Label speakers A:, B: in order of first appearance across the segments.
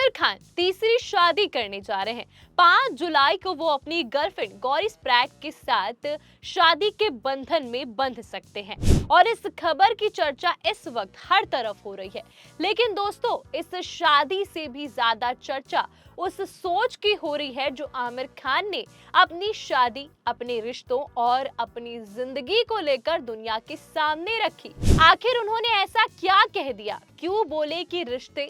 A: आमिर खान तीसरी शादी करने जा रहे हैं। 5 जुलाई को वो अपनी गर्लफ्रेंड गौरी स्प्रैट के साथ शादी के बंधन में बंध सकते हैं और इस खबर की चर्चा इस वक्त हर तरफ हो रही है। लेकिन दोस्तों, इस शादी से भी ज्यादा चर्चा उस सोच की हो रही है जो आमिर खान ने अपनी शादी, अपने रिश्तों और अपनी जिंदगी को लेकर दुनिया के सामने रखी। आखिर उन्होंने ऐसा क्या कह दिया? क्यों बोले कि रिश्ते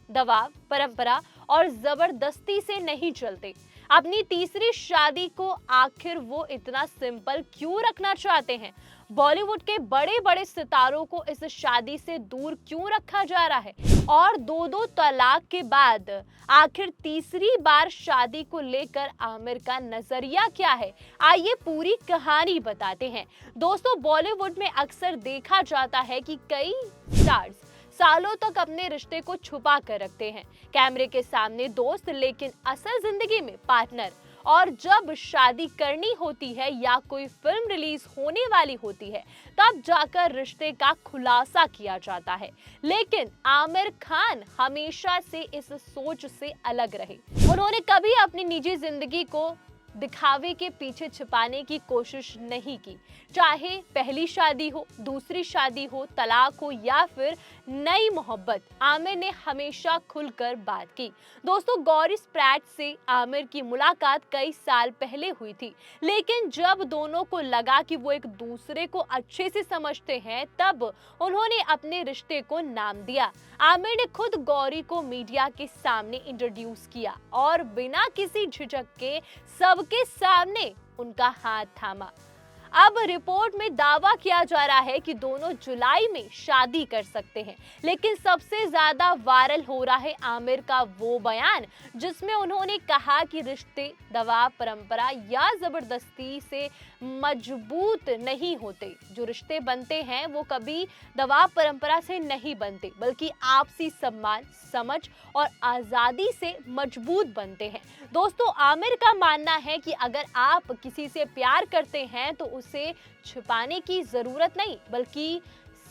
A: दबाव, परंपरा और जबरदस्ती से नहीं चलते? अपनी तीसरी शादी को आखिर वो इतना सिंपल क्यों रखना चाहते हैं? बॉलीवुड के बड़े बड़े सितारों को इस शादी से दूर क्यों रखा जा रहा है? और दो तलाक के बाद आखिर तीसरी बार शादी को लेकर आमिर का नजरिया क्या है? आइए पूरी कहानी बताते हैं। दोस्तों, बॉलीवुड में अक्सर देखा जाता है कि कई स्टार्स सालों तक अपने रिश्ते को छुपा कर रखते हैं। कैमरे के सामने दोस्त, लेकिन असल जिंदगी में पार्टनर। और जब शादी करनी होती है या कोई फिल्म रिलीज होने वाली होती है, तब जाकर रिश्ते का खुलासा किया जाता है। लेकिन आमिर खान हमेशा से इस सोच से अलग रहे। उन्होंने कभी अपनी निजी जिंदगी को दिखावे के पीछे छिपाने की कोशिश नहीं की। चाहे पहली शादी हो, दूसरी शादी हो, तलाक हो या फिर नई मोहब्बत, आमिर ने हमेशा खुलकर बात की। दोस्तों, गौरी स्प्रैट से आमिर की मुलाकात कई साल पहले हुई थी, लेकिन जब दोनों को लगा कि वो एक दूसरे को अच्छे से समझते हैं, तब उन्होंने अपने रिश्ते को नाम दिया। आमिर ने खुद गौरी को मीडिया के सामने इंट्रोड्यूस किया और बिना किसी झिझक के सबके सामने उनका हाथ थामा। अब रिपोर्ट में दावा किया जा रहा है कि दोनों जुलाई में शादी कर सकते हैं। लेकिन सबसे ज्यादा वायरल हो रहा है आमिर का वो बयान जिसमें उन्होंने कहा कि रिश्ते दबाव, परंपरा या जबरदस्ती से मजबूत नहीं होते। जो रिश्ते बनते हैं वो कभी दबाव, परंपरा से नहीं बनते, बल्कि आपसी सम्मान, समझ और आजादी से मजबूत बनते हैं। दोस्तों, आमिर का मानना है कि अगर आप किसी से प्यार करते हैं तो उसे छुपाने की जरूरत नहीं, बल्कि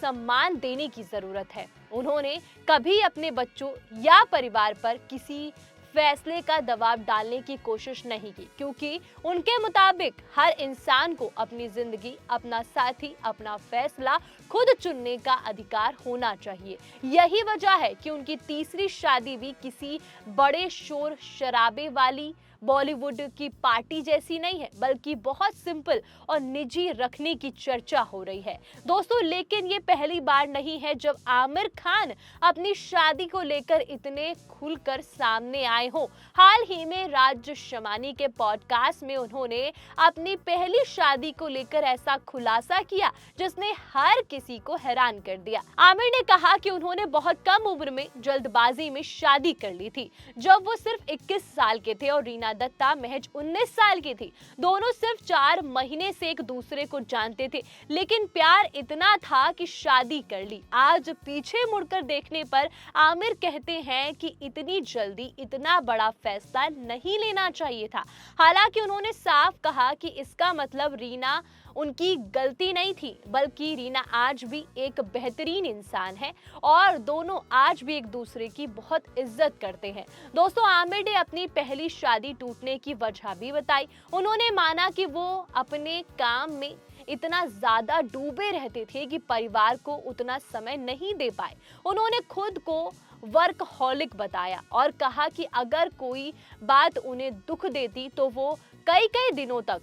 A: सम्मान देने की जरूरत है। उन्होंने कभी अपने बच्चों या परिवार पर किसी फैसले का दबाव डालने की कोशिश नहीं की, क्योंकि उनके मुताबिक हर इंसान को अपनी जिंदगी, अपना साथी, अपना फैसला खुद चुनने का अधिकार होना चाहिए। यही वजह है कि उनकी तीसरी शादी भी किसी बड़े शोर शराबे वाली बॉलीवुड की पार्टी जैसी नहीं है, बल्कि बहुत सिंपल और निजी रखने की चर्चा हो रही है। दोस्तों, लेकिन ये पहली बार नहीं है जब आमिर खान अपनी शादी को लेकर इतने खुलकर सामने आए हो। हाल ही में राज शमानी के पॉडकास्ट में उन्होंने अपनी पहली शादी को लेकर ऐसा खुलासा किया जिसने हर किसी को हैरान कर दिया। आमिर ने कहा कि उन्होंने बहुत कम उम्र में जल्दबाजी में शादी कर ली थी, जब वो सिर्फ 21 साल के थे और रीना दत्ता महज 19 साल की थी। दोनों सिर्फ 4 महीने से एक दूसरे को जानते थे, लेकिन प्यार इतना था कि शादी कर ली। आज पीछे मुड़कर देखने पर आमिर कहते हैं कि इतनी जल्दी इतना बड़ा फैसला नहीं लेना चाहिए था। हालांकि उन्होंने साफ कहा कि इसका मतलब रीना उनकी गलती नहीं थी, बल्कि रीना आज भी एक बेहतरीन इंसान है और दोनों आज भी एक दूसरे की बहुत इज्जत करते हैं। दोस्तों, आमिर ने अपनी पहली शादी टूटने की वजह भी बताई। उन्होंने माना कि वो अपने काम में इतना ज्यादा डूबे रहते थे कि परिवार को उतना समय नहीं दे पाए। उन्होंने खुद को वर्कहॉलिक बताया और कहा कि अगर कोई बात उन्हें दुख देती तो वो कई कई दिनों तक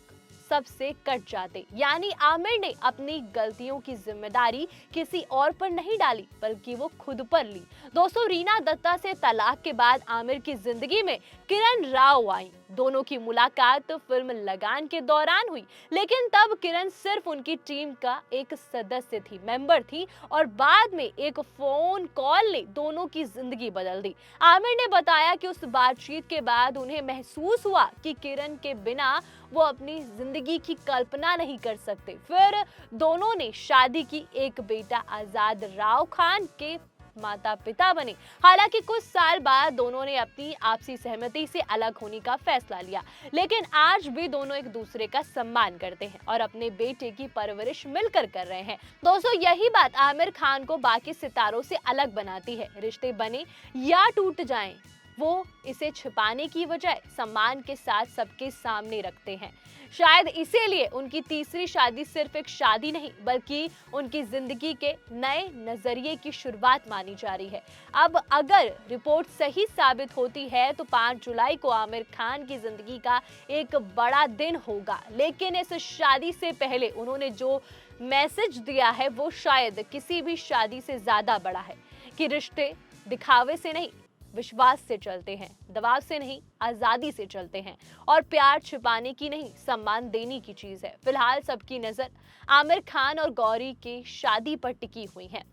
A: सबसे कट जाते। यानी आमिर ने अपनी गलतियों की जिम्मेदारी किसी और पर नहीं डाली, बल्कि वो खुद पर ली। दोस्तों, रीना दत्ता से तलाक के बाद आमिर की जिंदगी में किरण राव आई। दोनों की मुलाकात फिल्म लगान के दौरान हुई, लेकिन तब किरण सिर्फ उनकी टीम का एक सदस्य थी, मेंबर थी, और बाद में एक फोन कॉल ने दोनों की जिंदगी बदल दी। आमिर ने बताया कि उस बातचीत के बाद उन्हें महसूस हुआ कि किरण के बिना वो अपनी जिंदगी की कल्पना नहीं कर सकते। फिर दोनों ने शादी की, एक बेटा आजाद राव खान के माता पिता बने। हालांकि कुछ साल बाद दोनों ने अपनी आपसी सहमति से अलग होने का फैसला लिया, लेकिन आज भी दोनों एक दूसरे का सम्मान करते हैं और अपने बेटे की परवरिश मिलकर कर रहे हैं। दोस्तों, यही बात आमिर खान को बाकी सितारों से अलग बनाती है। रिश्ते बने या टूट जाएं, वो इसे छिपाने की बजाय सम्मान के साथ सबके सामने रखते हैं। शायद इसीलिए उनकी तीसरी शादी सिर्फ एक शादी नहीं बल्कि उनकी जिंदगी के नए नजरिए की शुरुआत मानी जा रही है। अब अगर रिपोर्ट सही साबित होती है तो 5 जुलाई को आमिर खान की जिंदगी का एक बड़ा दिन होगा। लेकिन इस शादी से पहले उन्होंने जो मैसेज दिया है वो शायद किसी भी शादी से ज्यादा बड़ा है कि रिश्ते दिखावे से नहीं, विश्वास से चलते हैं, दबाव से नहीं, आजादी से चलते हैं और प्यार छिपाने की नहीं, सम्मान देने की चीज है। फिलहाल सबकी नजर आमिर खान और गौरी की शादी पर टिकी हुई है।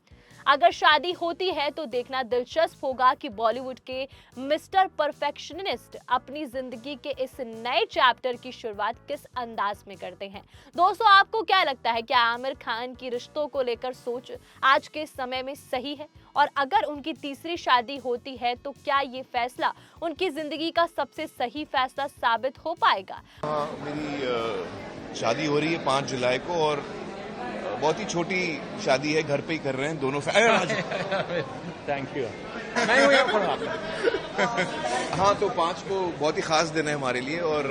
A: अगर शादी होती है तो देखना दिलचस्प होगा कि बॉलीवुड के मिस्टर परफेक्शनिस्ट अपनी जिंदगी के इस नए चैप्टर की शुरुआत किस अंदाज में करते हैं। दोस्तों, आपको क्या लगता है, क्या आमिर खान की रिश्तों को लेकर सोच आज के समय में सही है? और अगर उनकी तीसरी शादी होती है तो क्या ये फैसला उनकी जिंदगी का सबसे सही फैसला साबित हो पाएगा?
B: हाँ, मेरी शादी हो रही है 5 जुलाई को और बहुत ही छोटी शादी है, घर पे ही कर रहे हैं दोनों।
C: Thank you. मैं हूँ यहाँ पर।
B: हाँ, तो 5 को बहुत ही खास दिन है हमारे लिए और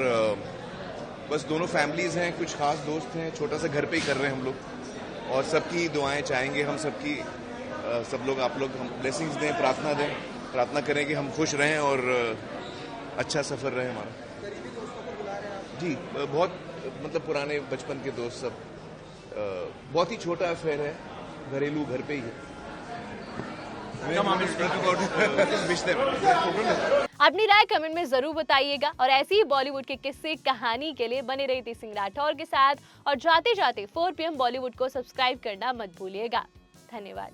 B: बस दोनों फैमिलीज हैं, कुछ खास दोस्त हैं, छोटा सा घर पे ही कर रहे हैं हम लोग और सबकी दुआएं चाहेंगे हम सबकी। सब लोग, आप लोग हम ब्लेसिंग्स दें, प्रार्थना करें कि हम खुश रहें और अच्छा सफर रहे हमारा। जी, बहुत मतलब पुराने बचपन के दोस्त सब। बहुत ही छोटा अफेयर है, घरेलू, घर पे ही है।
A: अपनी राय कमेंट में जरूर बताइएगा और ऐसी ही बॉलीवुड के किस्से कहानी के लिए बने रही थी सिंह राठौर के साथ और जाते जाते 4 PM बॉलीवुड को सब्सक्राइब करना मत भूलिएगा। धन्यवाद।